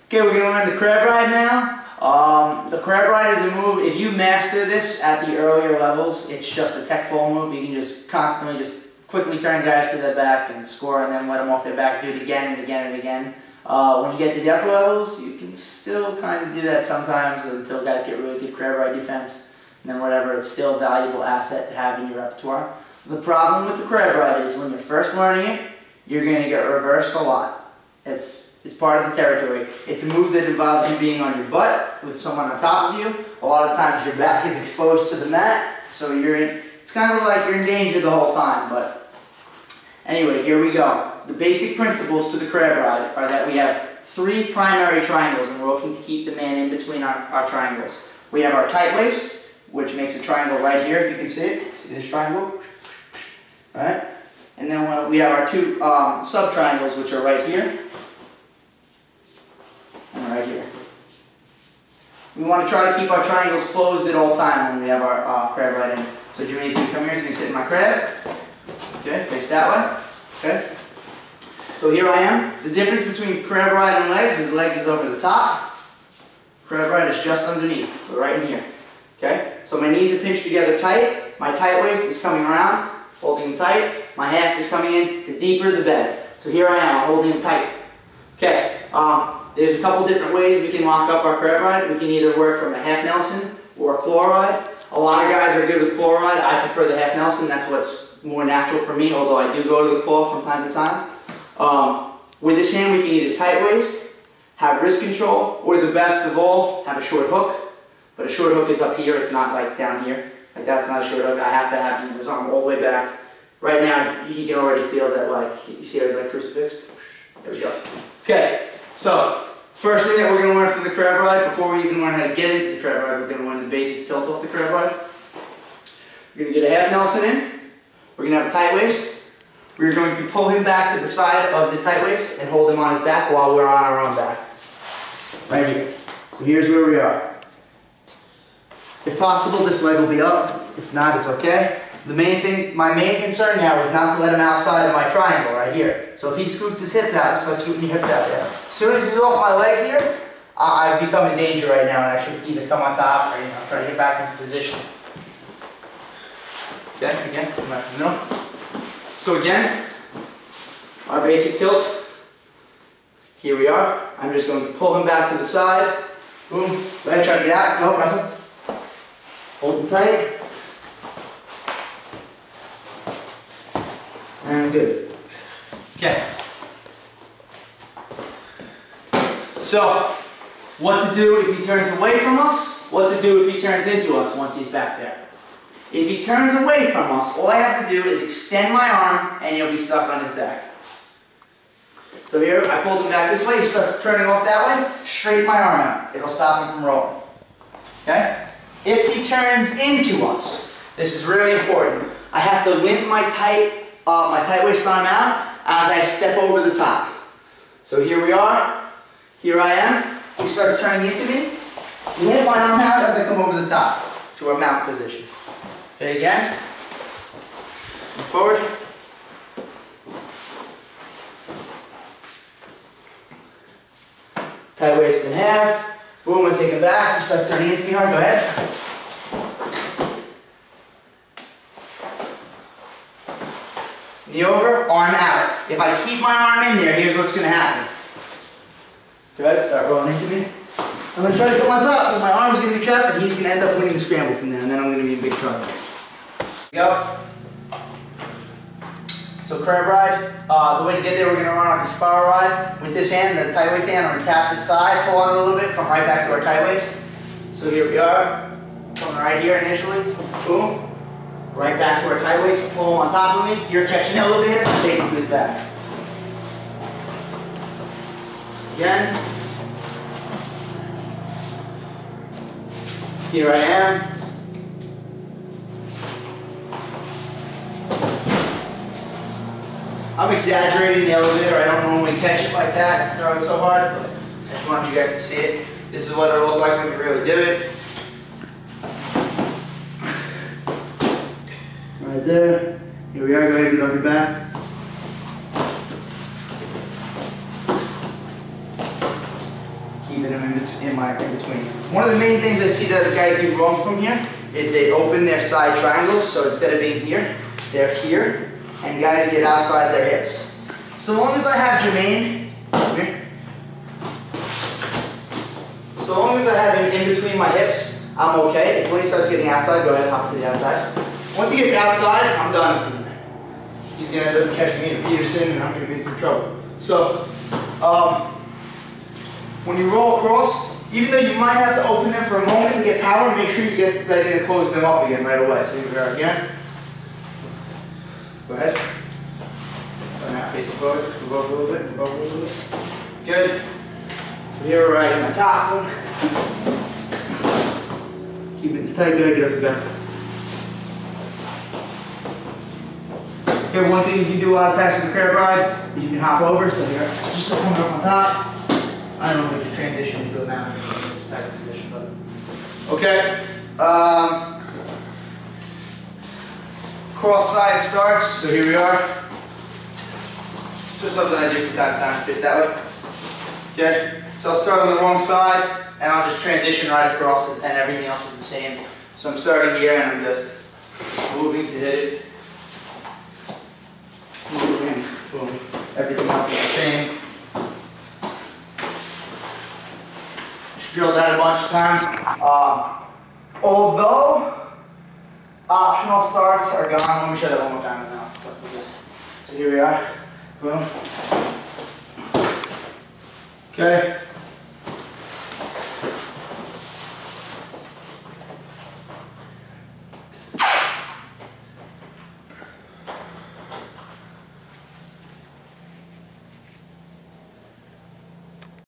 Okay, we're going to learn the crab ride now. The crab ride is a move, if you master this at the earlier levels, it's just a tech full move. You can just constantly just quickly turn guys to their back and score and then let them off their back, do it again and again and again. When you get to the upper levels, you can still kind of do that sometimes until guys get really good crab ride defense. And then whatever, it's still a valuable asset to have in your repertoire. The problem with the crab ride is when you're first learning it, you're going to get reversed a lot. It's part of the territory. It's a move that involves you being on your butt with someone on top of you. A lot of times your back is exposed to the mat, so it's kind of like you're in danger the whole time. But anyway, here we go. The basic principles to the crab ride are that we have 3 primary triangles, and we're looking to keep the man in between our triangles. We have our tight waist, which makes a triangle right here, if you can see it. See this triangle? Alright? And then we have our 2 sub-triangles, which are right here and right here. We want to try to keep our triangles closed at all times when we have our crab ride in. So Jimmy needs to come here, he's going to sit in my crab. Okay, face that way. Okay. So here I am. The difference between crab ride and legs is over the top. Crab ride is just underneath, so right in here. Okay? So my knees are pinched together tight. My tight waist is coming around, holding it tight. My half is coming in. The deeper, the better. So here I am, holding it tight. Okay. There's a couple different ways we can lock up our crab ride. We can either work from a half Nelson or a claw ride. A lot of guys are good with claw ride. I prefer the half Nelson. That's what's more natural for me, although I do go to the claw from time to time. With this hand, we can either tight waist, have wrist control, or the best of all, have a short hook. But a short hook is up here, it's not like down here. Like that's not a short hook. I have to have his arm all the way back. Right now, he can already feel that, like, you see how he's like crucifixed? There we go. Okay, so first thing that we're going to learn from the crab ride, before we even learn how to get into the crab ride, we're going to learn the basic tilt off the crab ride. We're going to get a half Nelson in. We're going to have a tight waist. We're going to pull him back to the side of the tight waist and hold him on his back while we're on our own back. Right here. So here's where we are. If possible, this leg will be up. If not, it's okay. My main concern now is not to let him outside of my triangle right here. So if he scoots his hips out, start scooting your hips out there. As soon as he's off my leg here, I've become in danger right now, and I should either come on top or try to get back into position. Okay, again, come back to the middle. So again, our basic tilt. Here we are. I'm just going to pull him back to the side. Boom. Go ahead, try to get out. Go, wrestle. Hold him tight. And good. Okay. So, what to do if he turns away from us? What to do if he turns into us once he's back there? If he turns away from us, all I have to do is extend my arm and he'll be stuck on his back. So here, I pulled him back this way, he starts turning off that way, straighten my arm out. It'll stop him from rolling. Okay? If he turns into us, this is really important. I have to limp my tight waist arm out as I step over the top. So here we are. Here I am. He starts turning into me. Limp my arm out as I come over the top to our mount position. Okay, again. Move forward. Tight waist in half. Boom, we'll take him back. He starts turning into me hard. Go ahead. Knee over, arm out. If I keep my arm in there, here's what's going to happen. Good, start rolling into me. I'm going to try to come on top, but my arm's going to be trapped, and he's going to end up winning the scramble from there, and then I'm going to be in big trouble. Go. So crab ride, the way to get there, we're going to run our spiral ride. With this hand, the tight waist hand, I'm going to tap this thigh, pull on it a little bit, come right back to our tight waist. So here we are, coming right here initially, boom. Right back to our tight waist, pull him on top of me. You're catching the elevator, take him to his back. Again. Here I am. I'm exaggerating the elevator. I don't normally catch it like that and throw it so hard, but I just wanted you guys to see it. This is what it'll look like when you really do it. Right there. Here we are. Go ahead and get off your back. keeping them in between. One of the main things I see that the guys do wrong from here is they open their side triangles, so instead of being here, they're here, and guys get outside their hips. So long as I have Jermaine, come here. So long as I have him in between my hips, I'm okay. If when he starts getting outside, go ahead and hop to the outside. Once he gets outside, I'm done for the night. He's going to end up catching me to Peterson, and I'm going to be in some trouble. So, when you roll across, even though you might have to open them for a moment to get power, make sure you get ready to close them up again right away. So here we are again. Go ahead. So now facing forward, move over a little bit, move over a little bit. Good. Here we're right in my top one. Keep it tight, good, get up your back. Okay, one thing you can do a lot of times with the crab ride is you can hop over, so you're just coming up on top. I don't know, just transition into the mountain type of position, but okay. Cross side starts, so here we are. Just something I do from time to time, just that way. Okay, so I'll start on the wrong side, and I'll just transition right across, and everything else is the same. So I'm starting here, and I'm just moving to hit it. Moving, boom. Everything else is the same. Just drilled that a bunch of times. Although optional starts are gone, let me show that one more time now. So here we are. Boom. Okay.